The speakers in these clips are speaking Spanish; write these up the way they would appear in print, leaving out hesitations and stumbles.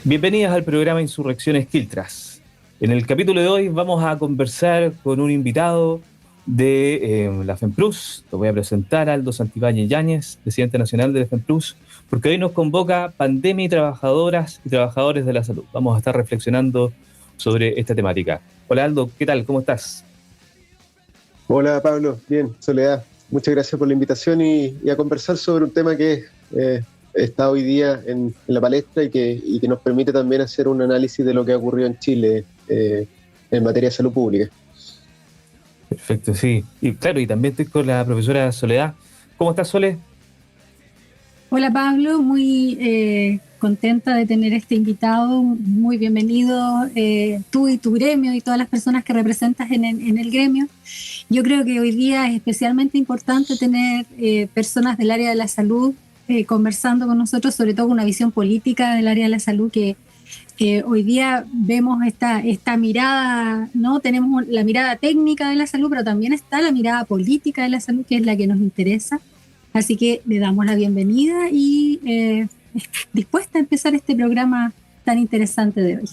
Bienvenidas al programa Insurrecciones Quiltras. En el capítulo de hoy vamos a conversar con un invitado de la FEMPRUS. Lo voy a presentar, Aldo Santibáñez Yáñez, presidente nacional de la FEMPRUS, porque hoy nos convoca Pandemia y Trabajadoras y Trabajadores de la Salud. Vamos a estar reflexionando sobre esta temática. Hola Aldo, ¿qué tal? ¿Cómo estás? Hola Pablo, bien, Soledad. Muchas gracias por la invitación y a conversar sobre un tema que está hoy día en la palestra y que nos permite también hacer un análisis de lo que ha ocurrido en Chile en materia de salud pública. Perfecto, sí. Y claro, y también estoy con la profesora Soledad. ¿Cómo estás, Sole? Hola Pablo, muy contenta de tener este invitado, muy bienvenido tú y tu gremio y todas las personas que representas en el gremio. Yo creo que hoy día es especialmente importante tener personas del área de la salud conversando con nosotros, sobre todo con una visión política del área de la salud que hoy día vemos esta mirada, ¿no? Tenemos la mirada técnica de la salud, pero también está la mirada política de la salud, que es la que nos interesa. Así que le damos la bienvenida y dispuesta a empezar este programa tan interesante de hoy.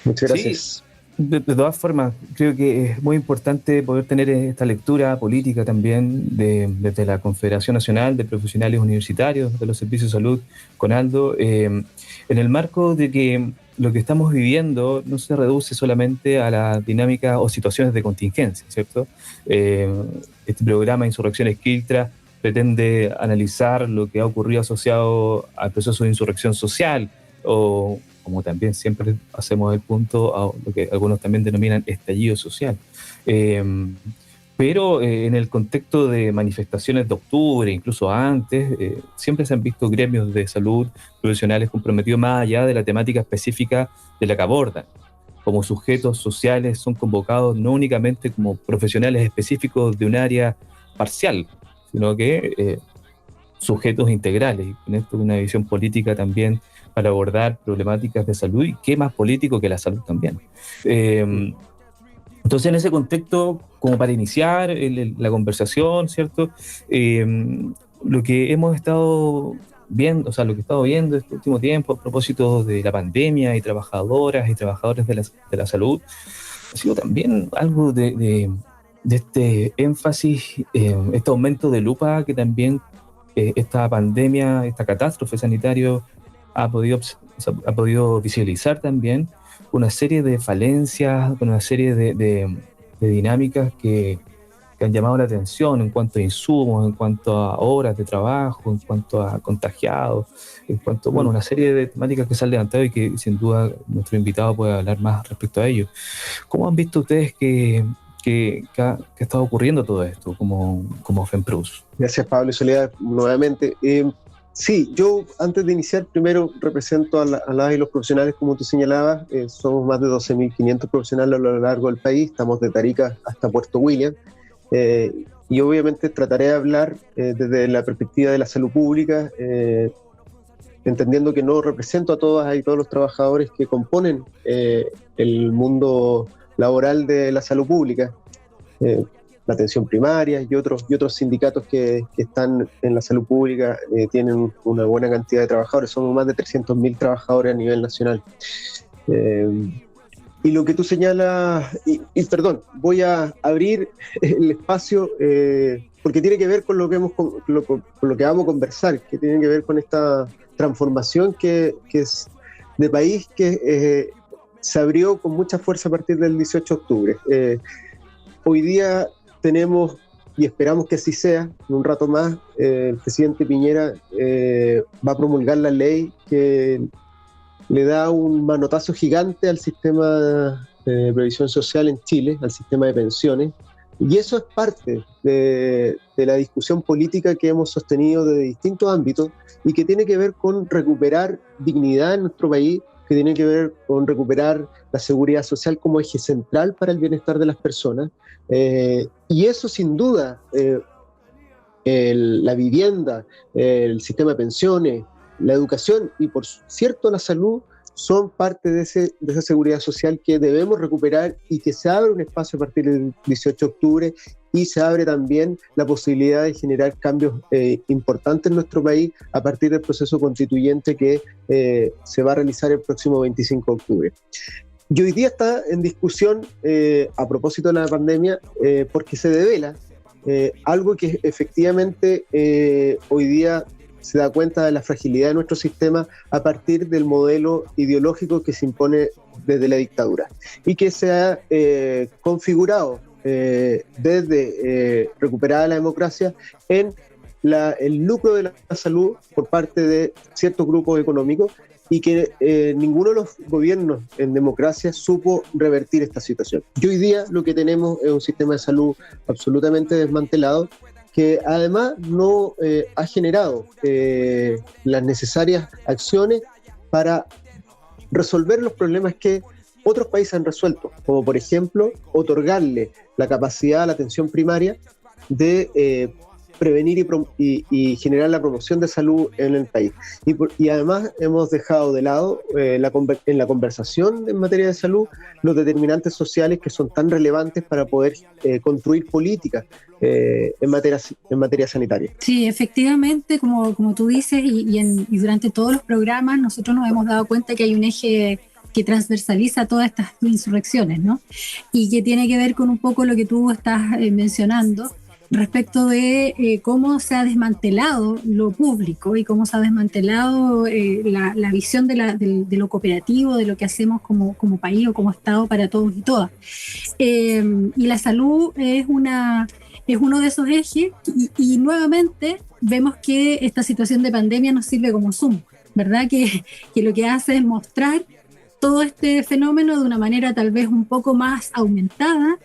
Muchas gracias. Sí, de todas formas, creo que es muy importante poder tener esta lectura política también desde la Confederación Nacional de Profesionales Universitarios de los Servicios de Salud, CONALDO, en el marco de que lo que estamos viviendo no se reduce solamente a la dinámica o situaciones de contingencia, ¿cierto? Este programa Insurrecciones Quiltras pretende analizar lo que ha ocurrido asociado al proceso de insurrección social o, como también siempre hacemos el punto, a lo que algunos también denominan estallido social. Pero en el contexto de manifestaciones de octubre, incluso antes, siempre se han visto gremios de salud profesionales comprometidos más allá de la temática específica de la que abordan. Como sujetos sociales son convocados no únicamente como profesionales específicos de un área parcial, sino que sujetos integrales, y con esto una visión política también para abordar problemáticas de salud, y qué más político que la salud también. Entonces, en ese contexto, como para iniciar la conversación, ¿cierto? Lo que hemos estado viendo, o sea, lo que he estado viendo este último tiempo a propósito de la pandemia y trabajadoras y trabajadores de la salud, ha sido también algo de este énfasis, este aumento de lupa que también esta pandemia, esta catástrofe sanitaria ha podido visibilizar también una serie de falencias, una serie de dinámicas que han llamado la atención en cuanto a insumos, en cuanto a horas de trabajo, en cuanto a contagiados, en cuanto, bueno, una serie de temáticas que se han levantado y que sin duda nuestro invitado puede hablar más respecto a ello. ¿Cómo han visto ustedes que ha estado ocurriendo todo esto como FEMPRUS? Gracias Pablo y Soledad nuevamente. Sí, yo antes de iniciar primero represento a las y los profesionales como tú señalabas. Somos más de 12.500 profesionales a lo largo del país, estamos de Tarica hasta Puerto William, y obviamente trataré de hablar desde la perspectiva de la salud pública, entendiendo que no represento a todas y todos los trabajadores que componen el mundo laboral de la salud pública. La atención primaria y otros sindicatos que están en la salud pública tienen una buena cantidad de trabajadores. Somos más de 300.000 trabajadores a nivel nacional. Y lo que tú señalas, perdón, voy a abrir el espacio porque tiene que ver con lo que vamos a conversar, que tiene que ver con esta transformación que es de país que se abrió con mucha fuerza a partir del 18 de octubre. Hoy día tenemos, y esperamos que así sea, en un rato más, el presidente Piñera va a promulgar la ley que le da un manotazo gigante al sistema de previsión social en Chile, al sistema de pensiones, y eso es parte de la discusión política que hemos sostenido desde distintos ámbitos y que tiene que ver con recuperar dignidad en nuestro país, que tiene que ver con recuperar la seguridad social como eje central para el bienestar de las personas. Y eso sin duda, la vivienda, el sistema de pensiones, la educación y por cierto la salud son parte de esa seguridad social que debemos recuperar y que se abre un espacio a partir del 18 de octubre y se abre también la posibilidad de generar cambios importantes en nuestro país a partir del proceso constituyente que se va a realizar el próximo 25 de octubre. Y hoy día está en discusión, a propósito de la pandemia, porque se devela algo que efectivamente hoy día se da cuenta de la fragilidad de nuestro sistema a partir del modelo ideológico que se impone desde la dictadura y que se ha configurado desde recuperada la democracia en el lucro de la salud por parte de ciertos grupos económicos y que ninguno de los gobiernos en democracia supo revertir esta situación. Y hoy día lo que tenemos es un sistema de salud absolutamente desmantelado que además no ha generado las necesarias acciones para resolver los problemas que otros países han resuelto, como por ejemplo otorgarle la capacidad a la atención primaria de prevenir y generar la promoción de salud en el país. Y además hemos dejado de lado en la conversación en materia de salud los determinantes sociales que son tan relevantes para poder construir políticas en materia sanitaria. Sí, efectivamente, como tú dices, y durante todos los programas nosotros nos hemos dado cuenta que hay un eje que transversaliza todas estas insurrecciones, ¿no? Y que tiene que ver con un poco lo que tú estás mencionando, respecto de cómo se ha desmantelado lo público y cómo se ha desmantelado la visión de lo cooperativo, de lo que hacemos como país o como Estado para todos y todas. Y la salud es uno de esos ejes y nuevamente vemos que esta situación de pandemia nos sirve como zoom, ¿verdad? Que lo que hace es mostrar todo este fenómeno de una manera tal vez un poco más aumentada.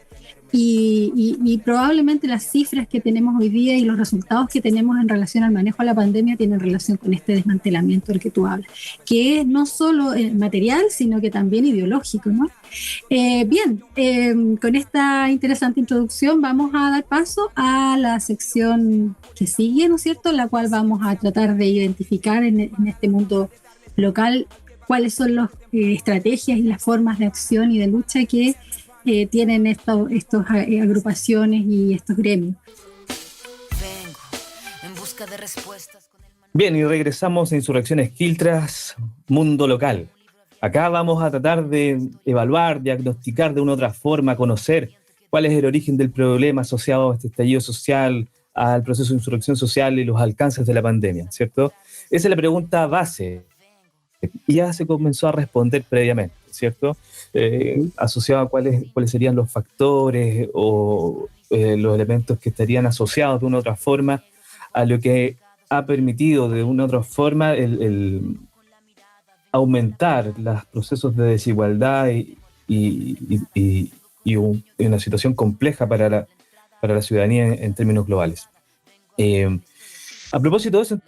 Y probablemente las cifras que tenemos hoy día y los resultados que tenemos en relación al manejo de la pandemia tienen relación con este desmantelamiento del que tú hablas, que es no solo material, sino que también ideológico, ¿no? Con esta interesante introducción vamos a dar paso a la sección que sigue, ¿no es cierto?, en la cual vamos a tratar de identificar en este mundo local cuáles son las estrategias y las formas de acción y de lucha que tienen estas agrupaciones y estos gremios. Bien, y regresamos a Insurrecciones Quiltras, Mundo Local. Acá vamos a tratar de evaluar, diagnosticar de una u otra forma, conocer cuál es el origen del problema asociado a este estallido social, al proceso de insurrección social y los alcances de la pandemia, ¿cierto? Esa es la pregunta base. Y ya se comenzó a responder previamente, ¿cierto? Asociado a cuáles serían los factores o los elementos que estarían asociados de una u otra forma a lo que ha permitido de una u otra forma el aumentar los procesos de desigualdad y una situación compleja para la ciudadanía en términos globales. A propósito de eso,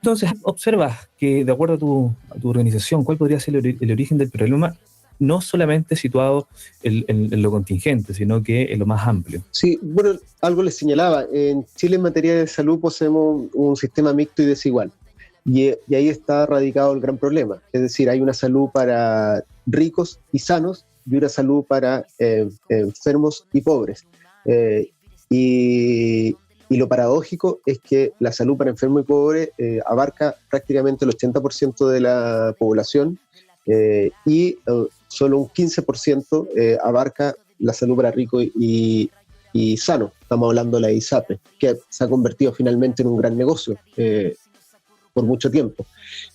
entonces, observas que, de acuerdo a tu organización, ¿cuál podría ser el origen del problema? No solamente situado en lo contingente, sino que en lo más amplio. Sí, bueno, algo les señalaba. En Chile, en materia de salud, poseemos un sistema mixto y desigual. Y ahí está radicado el gran problema. Es decir, hay una salud para ricos y sanos y una salud para enfermos y pobres. Y lo paradójico es que la salud para enfermo y pobre abarca prácticamente el 80% de la población y solo un 15% abarca la salud para rico y sano. Estamos hablando de la ISAPRE, que se ha convertido finalmente en un gran negocio por mucho tiempo.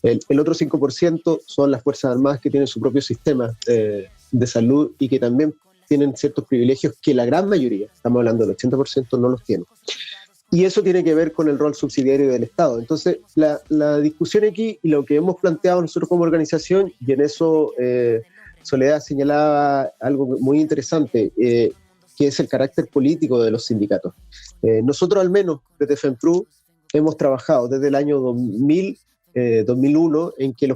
El otro 5% son las Fuerzas Armadas, que tienen su propio sistema de salud y que también tienen ciertos privilegios que la gran mayoría, estamos hablando del 80%, no los tiene. Y eso tiene que ver con el rol subsidiario del Estado. Entonces, la discusión aquí y lo que hemos planteado nosotros como organización, y en eso Soledad señalaba algo muy interesante, que es el carácter político de los sindicatos. Nosotros, al menos desde FEMPRU, hemos trabajado desde el año 2001, en que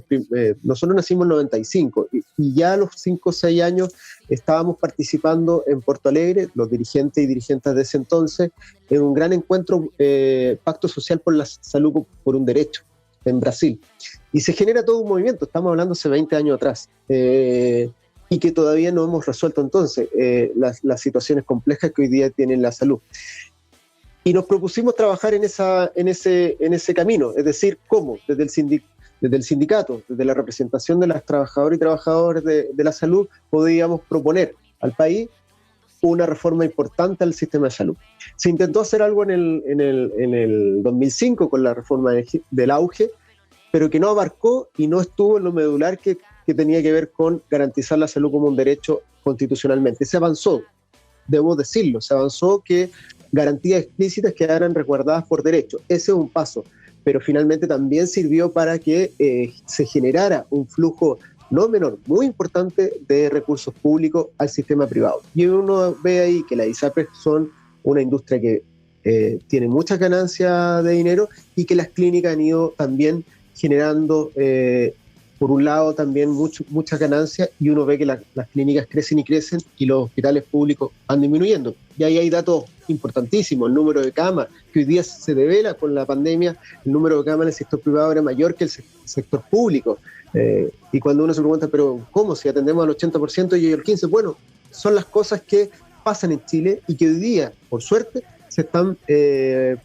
nosotros nacimos en 95, y ya a los 5 o 6 años estábamos participando en Porto Alegre, los dirigentes y dirigentes de ese entonces, en un gran encuentro, Pacto Social por la Salud por un Derecho, en Brasil. Y se genera todo un movimiento, estamos hablando hace 20 años atrás. Y y que todavía no hemos resuelto entonces las situaciones complejas que hoy día tiene la salud. Y nos propusimos trabajar en ese camino, es decir, ¿cómo? Desde el sindicato, desde la representación de las trabajadoras y trabajadores de la salud, podíamos proponer al país una reforma importante al sistema de salud. Se intentó hacer algo en el 2005 con la reforma del auge, pero que no abarcó y no estuvo en lo medular que tenía que ver con garantizar la salud como un derecho constitucionalmente. Se avanzó, debemos decirlo, se avanzó que garantías explícitas quedaran resguardadas por derecho. Ese es un paso, pero finalmente también sirvió para que se generara un flujo no menor, muy importante de recursos públicos al sistema privado. Y uno ve ahí que las ISAPRES son una industria que tiene muchas ganancias de dinero y que las clínicas han ido también generando, por un lado, también muchas ganancias, y uno ve que las clínicas crecen y crecen y los hospitales públicos van disminuyendo. Y ahí hay datos importantísimos. El número de camas, que hoy día se devela con la pandemia, el número de camas en el sector privado era mayor que el sector público. Y cuando uno se pregunta, pero ¿cómo? Si atendemos al 80% y el 15%, bueno, son las cosas que pasan en Chile y que hoy día, por suerte, se están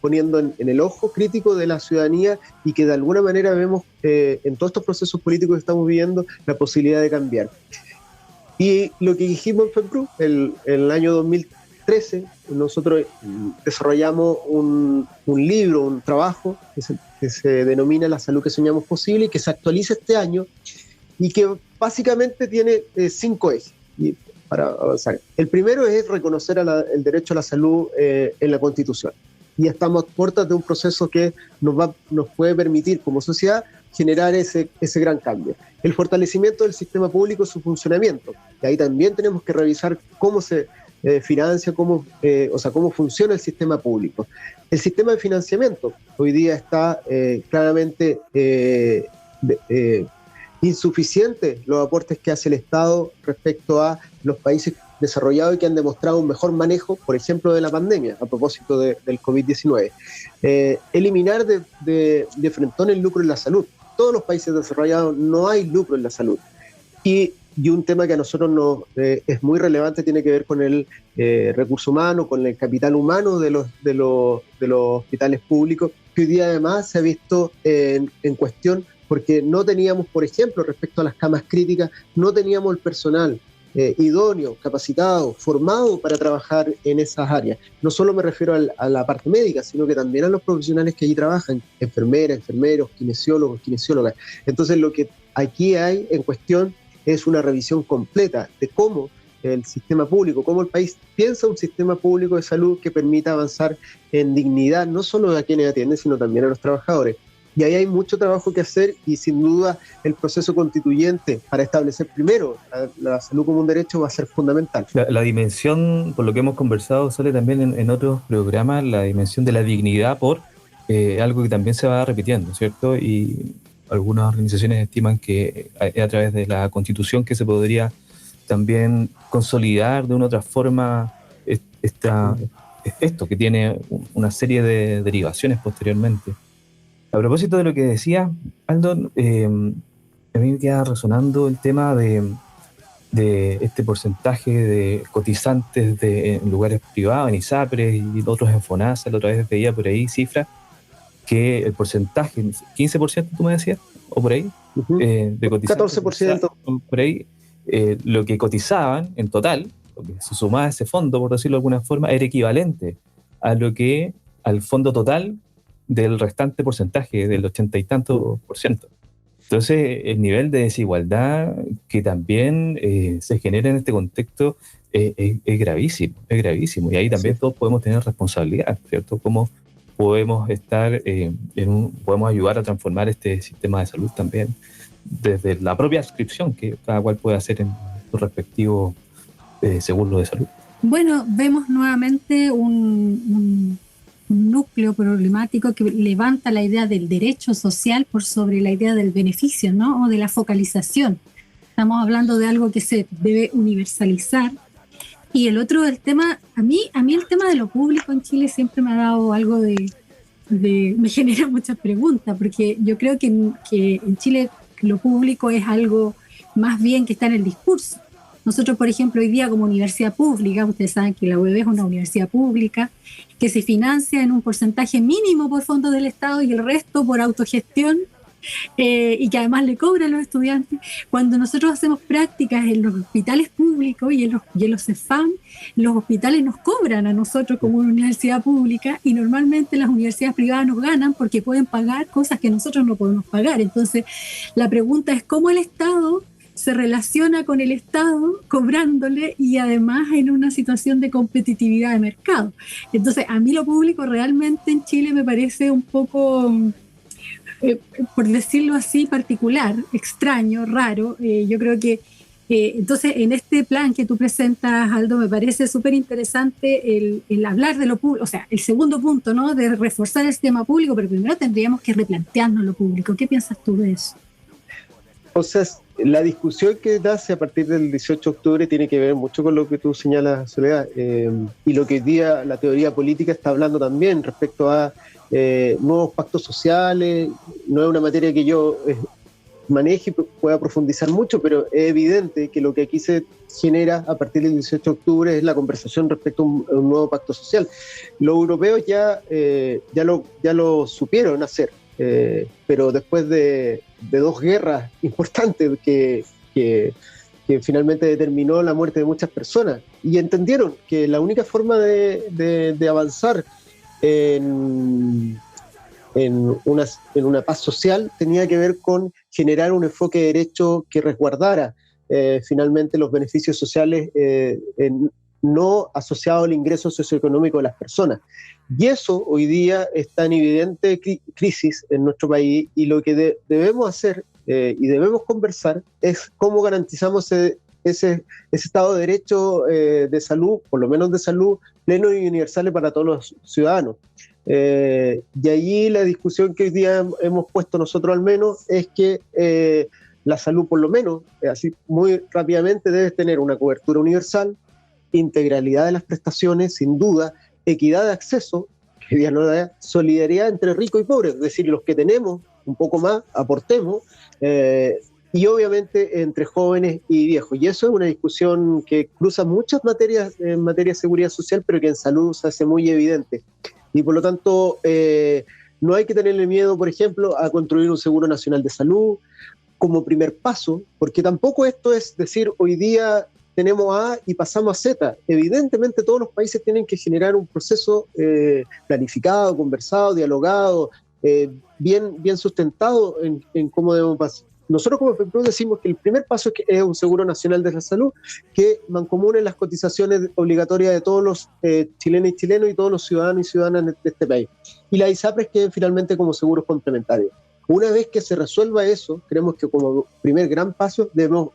poniendo en el ojo crítico de la ciudadanía y que de alguna manera vemos en todos estos procesos políticos que estamos viviendo la posibilidad de cambiar. Y lo que dijimos en FEPRU, el año 2013, nosotros desarrollamos un libro, un trabajo que se denomina La salud que soñamos posible y que se actualiza este año y que básicamente tiene 5 ejes. Para avanzar. El primero es reconocer el derecho a la salud en la Constitución. Y estamos a puertas de un proceso que nos puede permitir como sociedad generar ese gran cambio. El fortalecimiento del sistema público y su funcionamiento. Y ahí también tenemos que revisar cómo se financia, cómo funciona el sistema público. El sistema de financiamiento hoy día está claramente insuficientes los aportes que hace el Estado respecto a los países desarrollados y que han demostrado un mejor manejo, por ejemplo, de la pandemia, a propósito del COVID-19. Eliminar de frentón el lucro en la salud. Todos los países desarrollados no hay lucro en la salud. Y un tema que a nosotros es muy relevante tiene que ver con el recurso humano, con el capital humano de los hospitales públicos, que hoy día además se ha visto en cuestión porque no teníamos, por ejemplo, respecto a las camas críticas, no teníamos el personal idóneo, capacitado, formado para trabajar en esas áreas. No solo me refiero a la parte médica, sino que también a los profesionales que allí trabajan, enfermeras, enfermeros, kinesiólogos, kinesiólogas. Entonces, lo que aquí hay en cuestión es una revisión completa de cómo el sistema público, cómo el país piensa un sistema público de salud que permita avanzar en dignidad, no solo a quienes atienden, sino también a los trabajadores. Y ahí hay mucho trabajo que hacer y sin duda el proceso constituyente para establecer primero la salud como un derecho va a ser fundamental. La dimensión, por lo que hemos conversado, sale también en otros programas, la dimensión de la dignidad por algo que también se va repitiendo, ¿cierto? Y algunas organizaciones estiman que a través de la Constitución que se podría también consolidar de una u otra forma esto que tiene una serie de derivaciones posteriormente. A propósito de lo que decía Aldo, a mí me queda resonando el tema de este porcentaje de cotizantes en lugares privados, en ISAPRES y otros en FONASA. La otra vez veía por ahí cifras que el porcentaje, 15% tú me decías, o por ahí, de cotizantes. 14%. Por ahí, lo que cotizaban en total, lo que se sumaba a ese fondo, por decirlo de alguna forma, era equivalente al fondo total del restante porcentaje, del 80 y tanto %. Entonces, el nivel de desigualdad que también se genera en este contexto es gravísimo, es gravísimo. Y ahí también todos podemos tener responsabilidad, ¿cierto? Cómo podemos estar podemos ayudar a transformar este sistema de salud también desde la propia adscripción que cada cual puede hacer en su respectivo seguro de salud. Bueno, vemos nuevamente un núcleo problemático que levanta la idea del derecho social por sobre la idea del beneficio, ¿no? O de la focalización. Estamos hablando de algo que se debe universalizar. Y el otro, el tema, a mí el tema de lo público en Chile siempre me ha dado algo me genera muchas preguntas, porque yo creo que en Chile lo público es algo más bien que está en el discurso. Nosotros, por ejemplo, hoy día como universidad pública, ustedes saben que la UEB es una universidad pública que se financia en un porcentaje mínimo por fondos del Estado y el resto por autogestión, y que además le cobran a los estudiantes. Cuando nosotros hacemos prácticas en los hospitales públicos y en los CEFAM, los hospitales nos cobran a nosotros como una universidad pública, y normalmente las universidades privadas nos ganan porque pueden pagar cosas que nosotros no podemos pagar. Entonces, la pregunta es cómo el Estado se relaciona con el Estado cobrándole y además en una situación de competitividad de mercado. Entonces, a mí lo público realmente en Chile me parece un poco, por decirlo así, particular, extraño, raro. Yo creo que entonces en este plan que tú presentas, Aldo, me parece súper interesante el hablar de lo público, o sea, el segundo punto, ¿no?, de reforzar el sistema público, pero primero tendríamos que replantearnos lo público. ¿Qué piensas tú de eso? O sea, la discusión que nace a partir del 18 de octubre tiene que ver mucho con lo que tú señalas, Soledad, y lo que hoy día la teoría política está hablando también respecto a nuevos pactos sociales. No es una materia que yo maneje y pueda profundizar mucho, pero es evidente que lo que aquí se genera a partir del 18 de octubre es la conversación respecto a un nuevo pacto social. Los europeos ya lo supieron hacer, pero después de dos guerras importantes que finalmente determinó la muerte de muchas personas, y entendieron que la única forma de avanzar en una paz social tenía que ver con generar un enfoque de derecho que resguardara finalmente los beneficios sociales no asociados al ingreso socioeconómico de las personas. Y eso hoy día está en evidente crisis en nuestro país, y lo que debemos hacer y debemos conversar es cómo garantizamos ese Estado de Derecho de salud, por lo menos de salud, pleno y universal para todos los ciudadanos. Y allí la discusión que hoy día hemos puesto nosotros al menos es que la salud, por lo menos, así muy rápidamente, debe tener una cobertura universal, integralidad de las prestaciones, sin duda, equidad de acceso, que hoy día no da, solidaridad entre ricos y pobres, es decir, los que tenemos un poco más, aportemos, y obviamente entre jóvenes y viejos. Y eso es una discusión que cruza muchas materias en materia de seguridad social, pero que en salud se hace muy evidente. Y por lo tanto, no hay que tenerle miedo, por ejemplo, a construir un seguro nacional de salud como primer paso, porque tampoco esto es decir, hoy día tenemos A y pasamos a Z. Evidentemente todos los países tienen que generar un proceso planificado, conversado, dialogado, bien sustentado en cómo debemos pasar. Nosotros como FEPROS decimos que el primer paso es un seguro nacional de la salud que mancomune las cotizaciones obligatorias de todos los chilenos y chilenos y todos los ciudadanos y ciudadanas de este país. Y las ISAPRES queden finalmente como seguros complementarios. Una vez que se resuelva eso, creemos que como primer gran paso debemos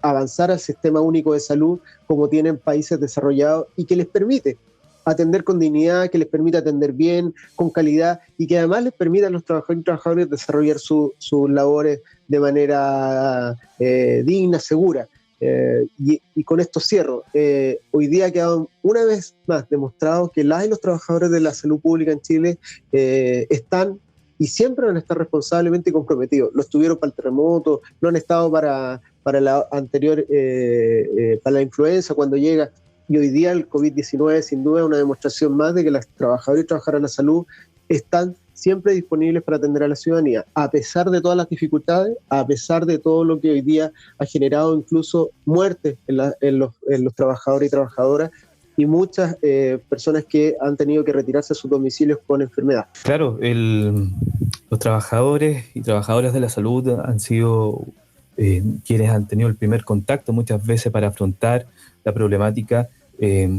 avanzar al sistema único de salud como tienen países desarrollados y que les permite atender con dignidad, que les permita atender bien, con calidad, y que además les permita a los trabajadores y trabajadoras desarrollar sus labores de manera digna, segura. Y con esto cierro. Hoy día ha quedado una vez más demostrado que las y los trabajadores de la salud pública en Chile están y siempre van a estar responsablemente comprometidos. Lo estuvieron para el terremoto, lo han estado para la anterior, para la influenza cuando llega. Y hoy día el COVID-19 sin duda es una demostración más de que las trabajadoras y trabajadoras de la salud están siempre disponibles para atender a la ciudadanía, a pesar de todas las dificultades, a pesar de todo lo que hoy día ha generado incluso muertes en los trabajadores y trabajadoras, y muchas personas que han tenido que retirarse a sus domicilios con enfermedad. Claro, los trabajadores y trabajadoras de la salud han sido quienes han tenido el primer contacto muchas veces para afrontar la problemática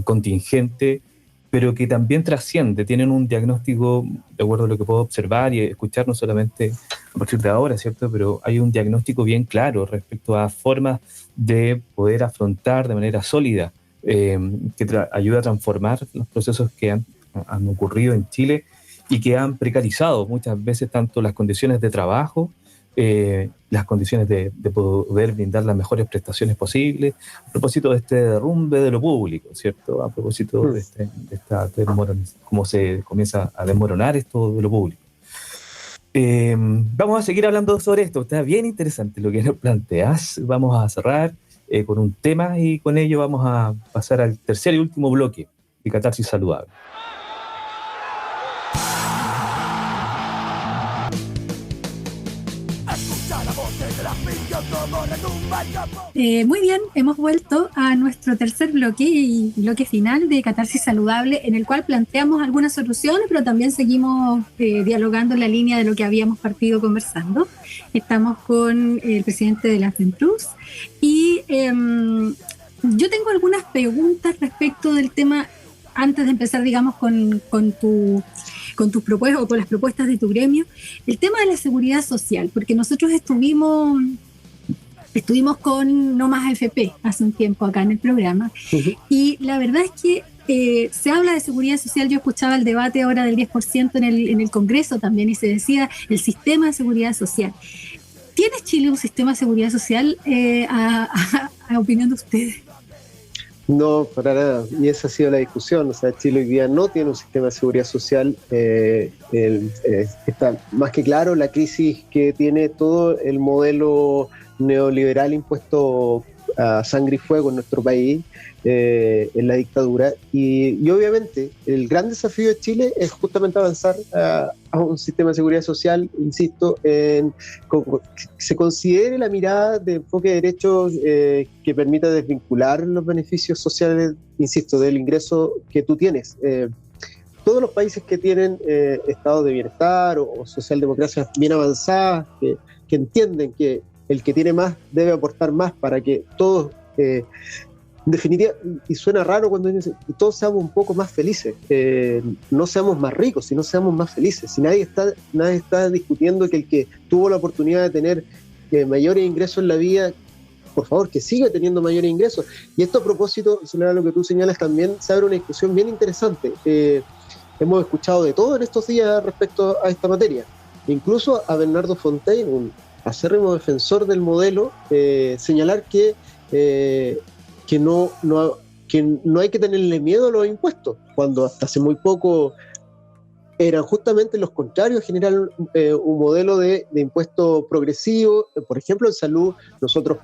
contingente, pero que también trasciende, tienen un diagnóstico, de acuerdo a lo que puedo observar y escuchar, no solamente a partir de ahora, ¿cierto? Pero hay un diagnóstico bien claro respecto a formas de poder afrontar de manera sólida, que ayuda a transformar los procesos que han ocurrido en Chile y que han precarizado muchas veces tanto las condiciones de trabajo, las condiciones de poder brindar las mejores prestaciones posibles, a propósito de este derrumbe de lo público, ¿cierto? A propósito de esta cómo se comienza a desmoronar esto de lo público. Vamos a seguir hablando sobre esto, está bien interesante lo que nos planteas. Vamos a cerrar con un tema, y con ello vamos a pasar al tercer y último bloque de Catarsis Saludable. Muy bien, hemos vuelto a nuestro tercer bloque y bloque final de Catarsis Saludable, en el cual planteamos algunas soluciones, pero también seguimos dialogando en la línea de lo que habíamos partido conversando. Estamos con el presidente de la FENPRUS y yo tengo algunas preguntas respecto del tema antes de empezar, digamos, con tus propuestas o con las propuestas de tu gremio. El tema de la seguridad social, porque nosotros estuvimos con No Más AFP hace un tiempo acá en el programa, y la verdad es que se habla de seguridad social. Yo escuchaba el debate ahora del 10% en el Congreso también, y se decía el sistema de seguridad social. ¿Tiene Chile un sistema de seguridad social a opinión de ustedes? No, para nada, y esa ha sido la discusión. O sea, Chile hoy día no tiene un sistema de seguridad social. Está más que claro la crisis que tiene todo el modelo neoliberal impuesto a sangre y fuego en nuestro país, en la dictadura, y obviamente el gran desafío de Chile es justamente avanzar a un sistema de seguridad social, insisto, en que se considere la mirada de enfoque de derechos que permita desvincular los beneficios sociales, insisto, del ingreso que tú tienes. Todos los países que tienen estados de bienestar o socialdemocracias bien avanzadas, que entienden que el que tiene más debe aportar más para que todos, definitiva, y suena raro cuando dicen que todos seamos un poco más felices, no seamos más ricos, sino seamos más felices. Si nadie está discutiendo que el que tuvo la oportunidad de tener mayores ingresos en la vida, por favor, que siga teniendo mayores ingresos. Y esto, a propósito, similar a lo que tú señalas, también se abre una discusión bien interesante. Hemos escuchado de todo en estos días respecto a esta materia. Incluso a Bernardo Fontaine, un acérrimo defensor del modelo, señalar que no hay que tenerle miedo a los impuestos, cuando hasta hace muy poco eran justamente los contrarios, generar un modelo de impuesto progresivo. Por ejemplo, en salud, nosotros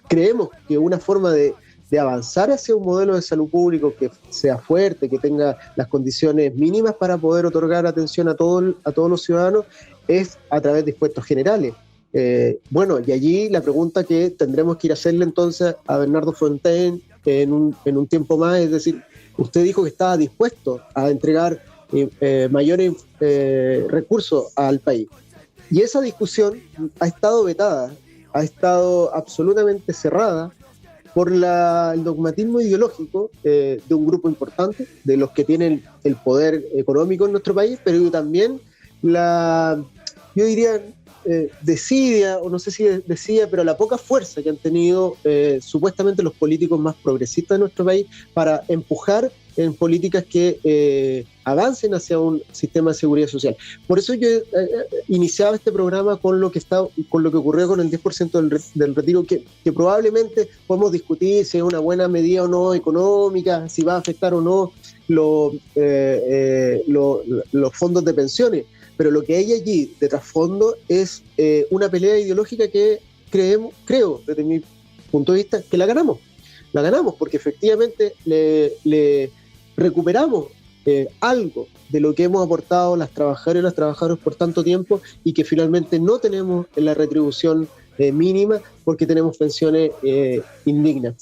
creemos que una forma de avanzar hacia un modelo de salud público que sea fuerte, que tenga las condiciones mínimas para poder otorgar atención a todos los ciudadanos, es a través de impuestos generales. Bueno, y allí la pregunta que tendremos que ir a hacerle entonces a Bernardo Fontaine en un tiempo más, es decir, usted dijo que estaba dispuesto a entregar mayores recursos al país, y esa discusión ha estado vetada, ha estado absolutamente cerrada por el dogmatismo ideológico de un grupo importante, de los que tienen el poder económico en nuestro país, pero también yo diría, desidia, o no sé si desidia, pero la poca fuerza que han tenido supuestamente los políticos más progresistas de nuestro país para empujar en políticas que avancen hacia un sistema de seguridad social. Por eso yo iniciaba este programa con lo que ocurrió con el 10% del retiro, que probablemente podemos discutir si es una buena medida o no económica, si va a afectar o no los fondos de pensiones. Pero lo que hay allí de trasfondo es una pelea ideológica que creo, desde mi punto de vista, que la ganamos. La ganamos porque efectivamente le recuperamos algo de lo que hemos aportado las trabajadoras y los trabajadores por tanto tiempo, y que finalmente no tenemos la retribución mínima porque tenemos pensiones indignas.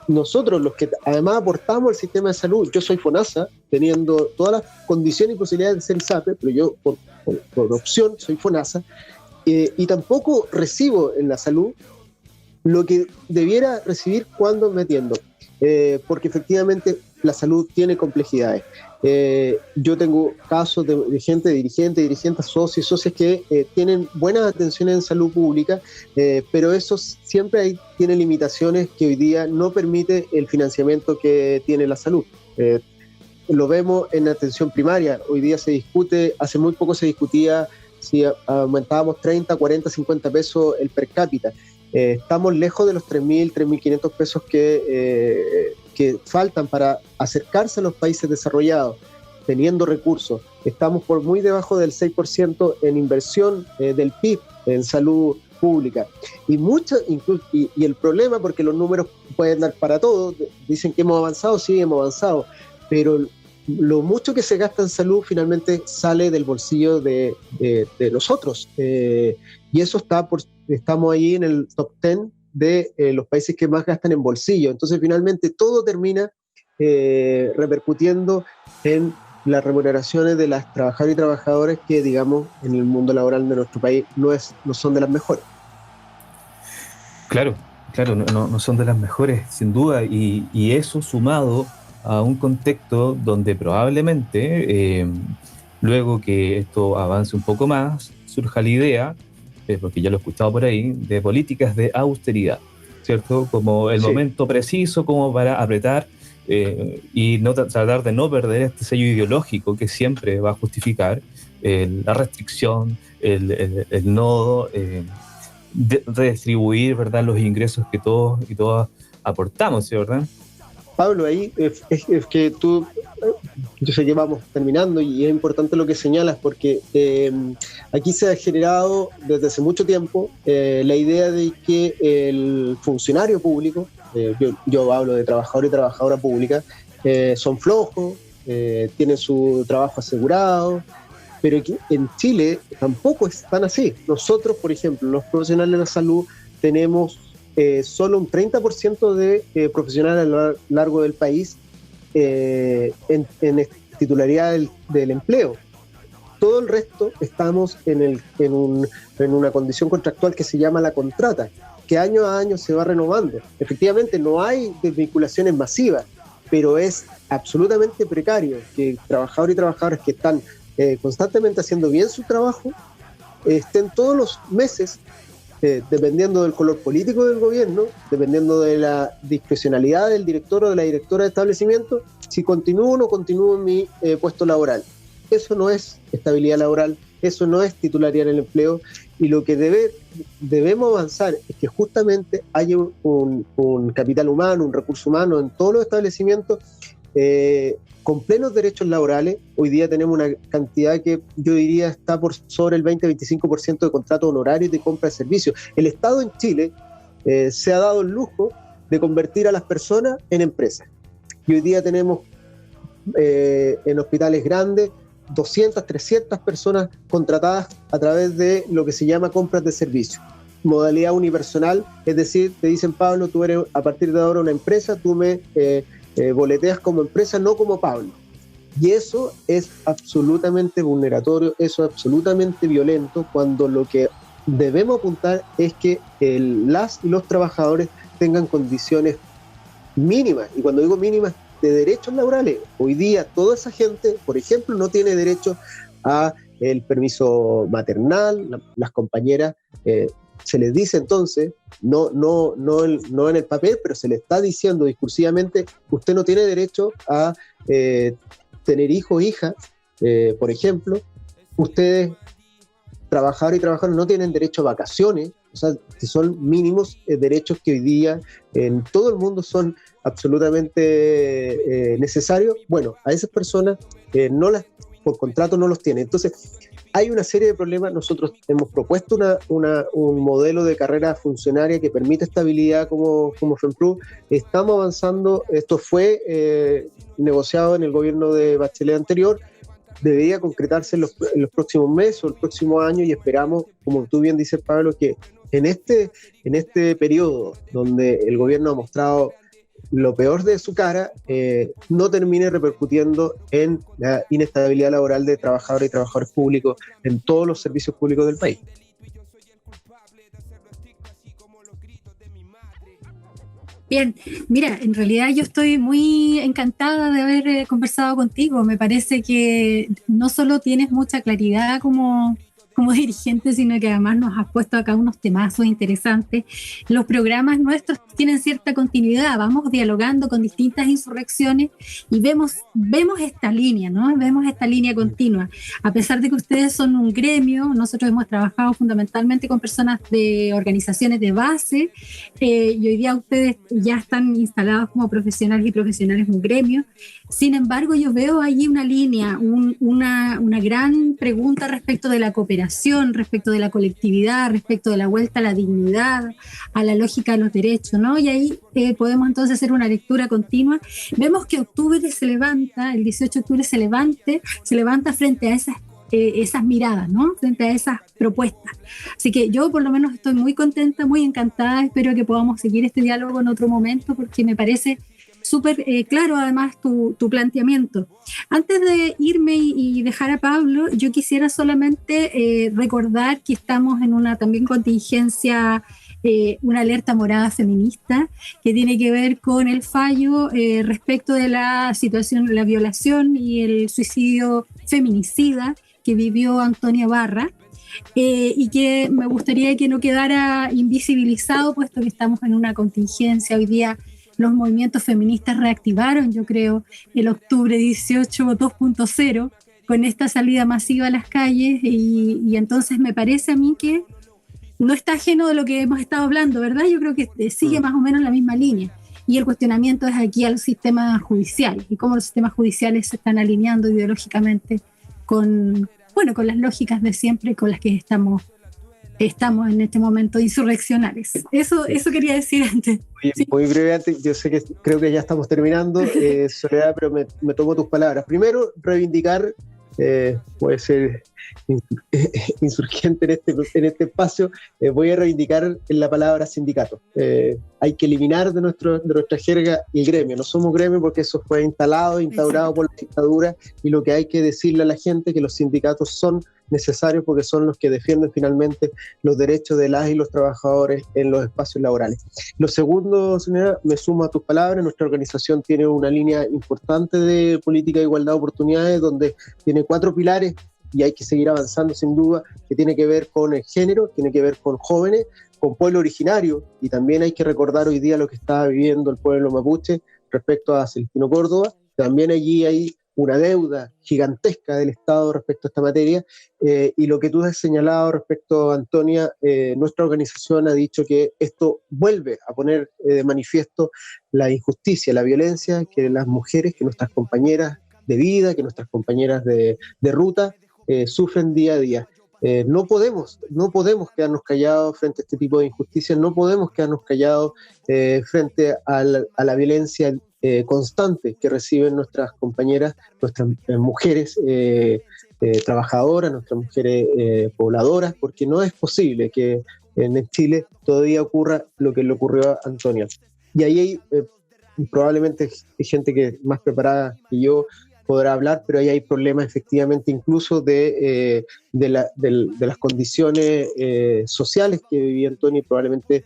Nosotros, los que además aportamos al sistema de salud, yo soy FONASA, teniendo todas las condiciones y posibilidades de ser SAPE, pero yo por opción soy FONASA, y tampoco recibo en la salud lo que debiera recibir cuando me atiendo, porque efectivamente la salud tiene complejidades. Yo tengo casos de gente, dirigentes, socios y socias que tienen buenas atenciones en salud pública, pero eso siempre tiene limitaciones que hoy día no permite el financiamiento que tiene la salud. Lo vemos en atención primaria. Hoy día se discute, hace muy poco se discutía si aumentábamos 30, 40, 50 pesos el per cápita. Estamos lejos de los 3.000, 3.500 pesos que faltan para acercarse a los países desarrollados, teniendo recursos. Estamos por muy debajo del 6% en inversión del PIB en salud pública. Y el problema, porque los números pueden dar para todo, dicen que hemos avanzado, sí, hemos avanzado, pero lo mucho que se gasta en salud finalmente sale del bolsillo de nosotros. Y eso estamos ahí en el top 10 de los países que más gastan en bolsillo. Entonces finalmente todo termina repercutiendo en las remuneraciones de las trabajadoras y trabajadores que, digamos, en el mundo laboral de nuestro país no son de las mejores. Claro, no son de las mejores, sin duda, y eso sumado a un contexto donde probablemente, luego que esto avance un poco más, surja la idea, porque ya lo he escuchado por ahí, de políticas de austeridad, ¿cierto? Como el momento preciso como para apretar y tratar de no perder este sello ideológico que siempre va a justificar la restricción, el no redistribuir, ¿verdad?, los ingresos que todos y todas aportamos, ¿sí, verdad? Pablo, ahí es que yo sé que vamos terminando y es importante lo que señalas porque aquí se ha generado desde hace mucho tiempo la idea de que el funcionario público, yo hablo de trabajador y trabajadora pública, son flojos, tienen su trabajo asegurado, pero que en Chile tampoco es tan así. Nosotros, por ejemplo, los profesionales de la salud tenemos solo un 30% de profesionales a lo largo del país en titularidad del empleo. Todo el resto estamos en una condición contractual que se llama la contrata, que año a año se va renovando. Efectivamente no hay desvinculaciones masivas, pero es absolutamente precario que trabajadores y trabajadoras que están constantemente haciendo bien su trabajo estén todos los meses, dependiendo del color político del gobierno, dependiendo de la discrecionalidad del director o de la directora de establecimiento, si continúo o no continúo en mi puesto laboral. Eso no es estabilidad laboral, eso no es titularidad en el empleo, y lo que debemos avanzar es que justamente haya un capital humano, un recurso humano en todos los establecimientos con plenos derechos laborales. Hoy día tenemos una cantidad que yo diría está por sobre el 20-25% de contratos honorarios de compra de servicios. El Estado en Chile se ha dado el lujo de convertir a las personas en empresas. Y hoy día tenemos en hospitales grandes 200, 300 personas contratadas a través de lo que se llama compras de servicios. Modalidad unipersonal, es decir, te dicen, Pablo, tú eres a partir de ahora una empresa, tú me boleteas como empresa, no como Pablo. Y eso es absolutamente vulneratorio, eso es absolutamente violento, cuando lo que debemos apuntar es que las y los trabajadores tengan condiciones mínimas, y cuando digo mínimas, de derechos laborales. Hoy día toda esa gente, por ejemplo, no tiene derecho a el permiso maternal. Las compañeras se les dice entonces, no en el papel, pero se le está diciendo discursivamente, usted no tiene derecho a tener hijo o hija, por ejemplo. Ustedes, trabajadores y trabajadoras, no tienen derecho a vacaciones, o sea, que son mínimos derechos que hoy día en todo el mundo son absolutamente necesarios. Bueno, a esas personas por contrato no los tienen. Entonces, hay una serie de problemas. Nosotros hemos propuesto un modelo de carrera funcionaria que permite estabilidad como FEMPRU. Estamos avanzando. Esto fue negociado en el gobierno de Bachelet anterior. Debería concretarse en los próximos meses o el próximo año, y esperamos, como tú bien dices, Pablo, que en este periodo donde el gobierno ha mostrado lo peor de su cara, no termine repercutiendo en la inestabilidad laboral de trabajadores y trabajadores públicos en todos los servicios públicos del país. Bien, mira, en realidad yo estoy muy encantada de haber conversado contigo. Me parece que no solo tienes mucha claridad como dirigente, sino que además nos has puesto acá unos temazos interesantes. Los programas nuestros tienen cierta continuidad, vamos dialogando con distintas insurrecciones y vemos esta línea, ¿no? Vemos esta línea continua. A pesar de que ustedes son un gremio, nosotros hemos trabajado fundamentalmente con personas de organizaciones de base, y hoy día ustedes ya están instalados como profesionales y profesionales de un gremio. Sin embargo, yo veo allí una línea, una una gran pregunta respecto de la cooperación, respecto de la colectividad, respecto de la vuelta a la dignidad, a la lógica de los derechos, ¿no? Y ahí podemos entonces hacer una lectura continua. Vemos que octubre se levanta, el 18 de octubre se levanta frente a esas miradas, ¿no? Frente a esas propuestas. Así que yo por lo menos estoy muy contenta, muy encantada, espero que podamos seguir este diálogo en otro momento porque me parece súper claro además tu planteamiento. Antes de irme y dejar a Pablo, yo quisiera solamente recordar que estamos en una también contingencia, una alerta morada feminista que tiene que ver con el fallo respecto de la situación, la violación y el suicidio feminicida que vivió Antonia Barra, y que me gustaría que no quedara invisibilizado, puesto que estamos en una contingencia. Hoy día los movimientos feministas reactivaron, yo creo, el octubre 18 2.0 con esta salida masiva a las calles y entonces me parece a mí que no está ajeno de lo que hemos estado hablando, ¿verdad? Yo creo que sigue más o menos la misma línea. Y el cuestionamiento es aquí a los sistemas judiciales y cómo los sistemas judiciales se están alineando ideológicamente con las lógicas de siempre con las que estamos en este momento insurreccionales. Eso quería decir antes. Muy brevemente, yo sé que creo que ya estamos terminando, Soledad, pero me tomo tus palabras. Primero, reivindicar, puede ser insurgente en este espacio, voy a reivindicar la palabra sindicato. Hay que eliminar de nuestra jerga el gremio. No somos gremio porque eso fue instaurado por la dictadura, y lo que hay que decirle a la gente es que los sindicatos son necesarios porque son los que defienden finalmente los derechos de las y los trabajadores en los espacios laborales. Lo segundo, señora, me sumo a tus palabras. Nuestra organización tiene una línea importante de política de igualdad de oportunidades donde tiene 4 pilares y hay que seguir avanzando sin duda, que tiene que ver con el género, tiene que ver con jóvenes, con pueblo originario, y también hay que recordar hoy día lo que está viviendo el pueblo mapuche respecto a Celestino Córdoba. También allí hay una deuda gigantesca del Estado respecto a esta materia, y lo que tú has señalado respecto a Antonia, nuestra organización ha dicho que esto vuelve a poner de manifiesto la injusticia, la violencia que las mujeres, que nuestras compañeras de vida, que nuestras compañeras de ruta sufren día a día. No podemos quedarnos callados frente a este tipo de injusticias, no podemos quedarnos callados frente a la violencia constante que reciben nuestras compañeras, nuestras mujeres trabajadoras, nuestras mujeres pobladoras, porque no es posible que en Chile todavía ocurra lo que le ocurrió a Antonia. Y ahí hay probablemente hay gente que es más preparada que yo podrá hablar, pero ahí hay problemas efectivamente incluso de las condiciones sociales que vivía Antonia, y probablemente,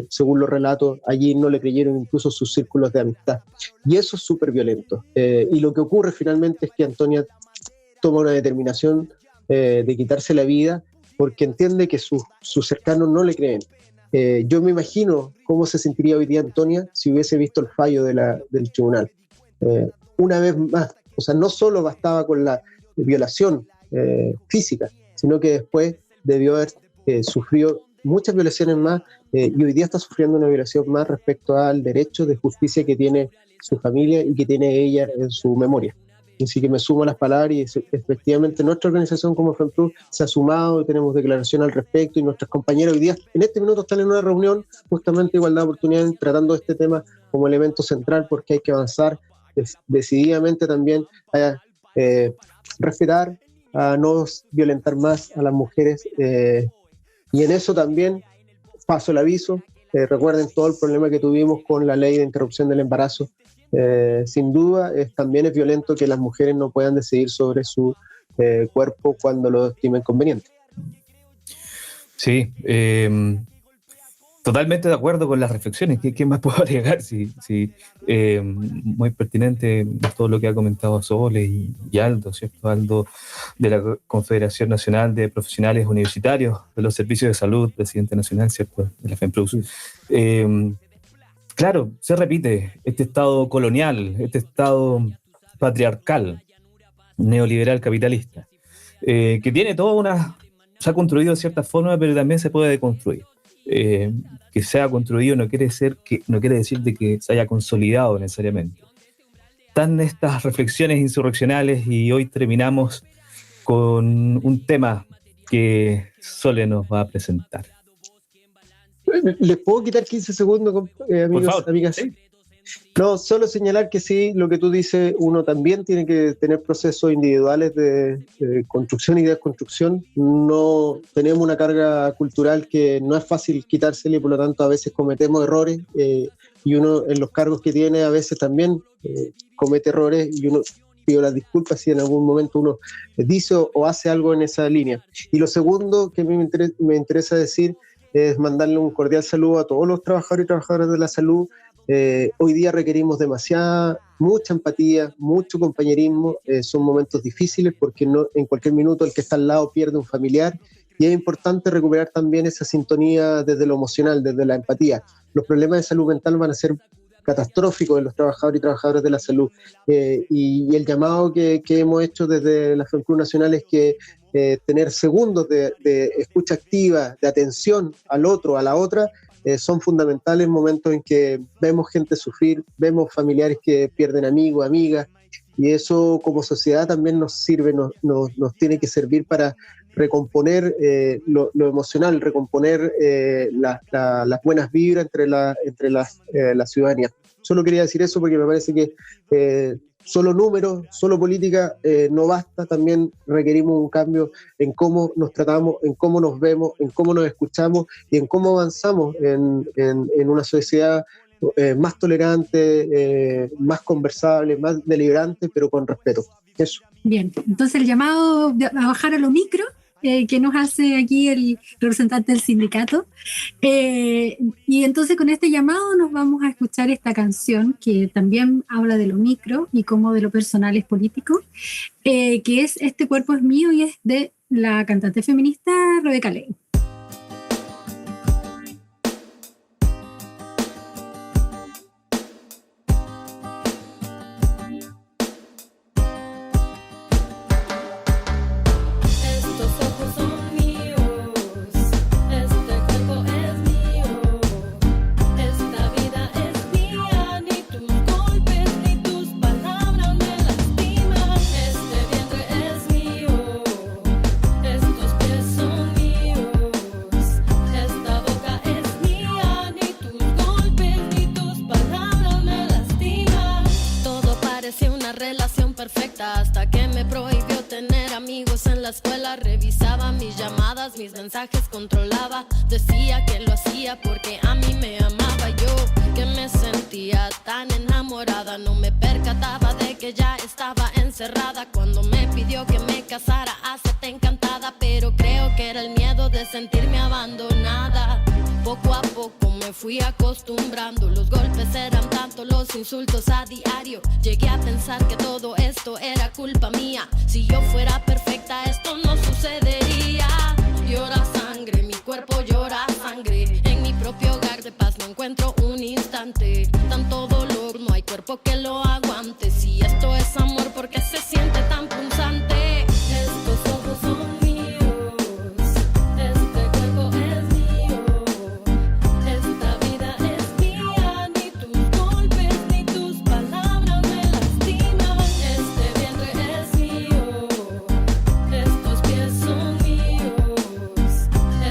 según los relatos, allí no le creyeron incluso sus círculos de amistad. Y eso es súper violento. Y lo que ocurre finalmente es que Antonia toma una determinación de quitarse la vida porque entiende que sus cercanos no le creen. Yo me imagino cómo se sentiría hoy día Antonia si hubiese visto el fallo del tribunal. Una vez más, o sea, no solo bastaba con la violación física, sino que después debió haber sufrido muchas violaciones más, y hoy día está sufriendo una violación más respecto al derecho de justicia que tiene su familia y que tiene ella en su memoria. Así que me sumo a las palabras, y efectivamente nuestra organización como FEMPROS se ha sumado y tenemos declaración al respecto, y nuestras compañeras hoy día en este minuto están en una reunión justamente de igualdad de oportunidades tratando este tema como elemento central, porque hay que avanzar decididamente también a respetar, a no violentar más a las mujeres, y en eso también paso el aviso. Recuerden todo el problema que tuvimos con la ley de interrupción del embarazo. Sin duda también es violento que las mujeres no puedan decidir sobre su cuerpo cuando lo estimen conveniente. Sí, totalmente de acuerdo con las reflexiones. ¿Qué más puedo agregar? Sí, muy pertinente todo lo que ha comentado Sole y Aldo, ¿cierto? Aldo, de la Confederación Nacional de Profesionales Universitarios de los Servicios de Salud, presidente nacional, ¿cierto? De la FEMPROS. Claro, se repite este estado colonial, este estado patriarcal, neoliberal, capitalista, que tiene se ha construido de cierta forma, pero también se puede deconstruir. Que se haya construido no quiere decir de que se haya consolidado necesariamente. Están estas reflexiones insurreccionales, y hoy terminamos con un tema que Sole nos va a presentar. ¿Les puedo quitar 15 segundos, amigos, Por favor. amigas? Sí. No, solo señalar que sí, lo que tú dices, uno también tiene que tener procesos individuales de construcción y desconstrucción. No tenemos una carga cultural que no es fácil quitársela y por lo tanto a veces cometemos errores y uno en los cargos que tiene a veces también comete errores y uno pido las disculpas si en algún momento uno dice o hace algo en esa línea. Y lo segundo que a mí me interesa decir es mandarle un cordial saludo a todos los trabajadores y trabajadoras de la salud. Hoy día requerimos mucha empatía, mucho compañerismo. Son momentos difíciles porque en cualquier minuto el que está al lado pierde un familiar y es importante recuperar también esa sintonía desde lo emocional, desde la empatía. Los problemas de salud mental van a ser catastróficos de los trabajadores y trabajadoras de la salud y el llamado que hemos hecho desde la FEMPRU Nacional es que tener segundos de escucha activa, de atención al otro, a la otra, son fundamentales en momentos en que vemos gente sufrir, vemos familiares que pierden amigos, amigas, y eso como sociedad también nos sirve, nos tiene que servir para recomponer lo emocional, recomponer las buenas vibras entre la ciudadanía. Solo quería decir eso porque me parece que solo números, solo política no basta, también requerimos un cambio en cómo nos tratamos, en cómo nos vemos, en cómo nos escuchamos y en cómo avanzamos en una sociedad más tolerante, más conversable, más deliberante, pero con respeto. Eso. Bien, entonces el llamado a bajar a lo micro que nos hace aquí el representante del sindicato. Y entonces con este llamado nos vamos a escuchar esta canción que también habla de lo micro y como de lo personal es político, que es Este cuerpo es mío y es de la cantante feminista Rebeca Ley. Mis mensajes controlaba, decía que lo hacía porque a mí me amaba. Yo que me sentía tan enamorada, no me percataba de que ya estaba encerrada. Cuando me pidió que me casara, acepté encantada, pero creo que era el miedo de sentirme abandonada. Poco a poco me fui acostumbrando, los golpes eran tanto, los insultos a diario. Llegué a pensar que todo esto era culpa mía. Si yo fuera perfecta, esto no sucedería. Llora sangre, mi cuerpo llora sangre. En mi propio hogar de paz no encuentro un instante. Tanto dolor, no hay cuerpo que lo aguante. Si esto es amor, ¿por qué se siente tan punzante? Estos ojos son míos, este cuerpo es mío, esta vida es mía. Ni tus golpes ni tus palabras me lastiman. Este vientre es mío, estos pies son míos,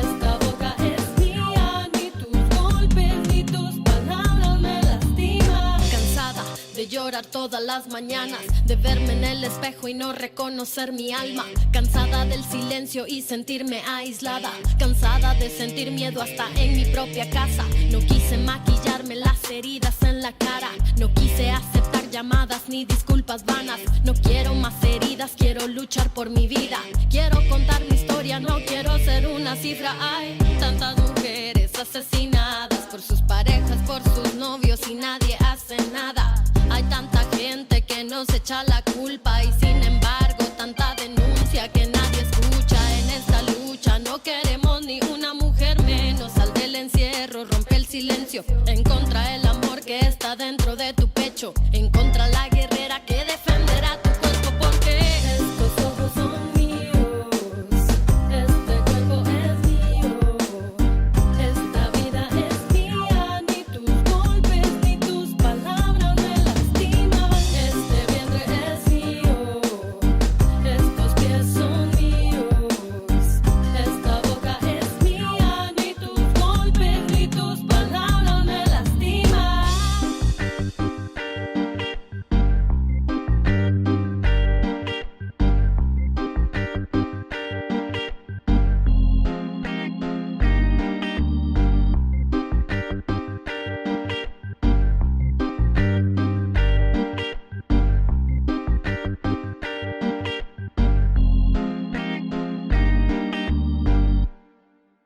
esta boca es mía. Ni tus golpes ni tus palabras me lastiman. Cansada de llorar todas las mañanas, de verme en el espejo y no reconocer mi alma. Cansada del silencio y sentirme aislada. Cansada de sentir miedo hasta en mi propia casa. No quise maquillarme las heridas en la cara. No quise aceptar llamadas ni disculpas vanas. No quiero más heridas, quiero luchar por mi vida. Quiero contar mi historia, no quiero ser una cifra. Hay tantas mujeres asesinadas por sus parejas, por sus novios y nadie hace nada. Hay tanta gente que nos echa la culpa y sin embargo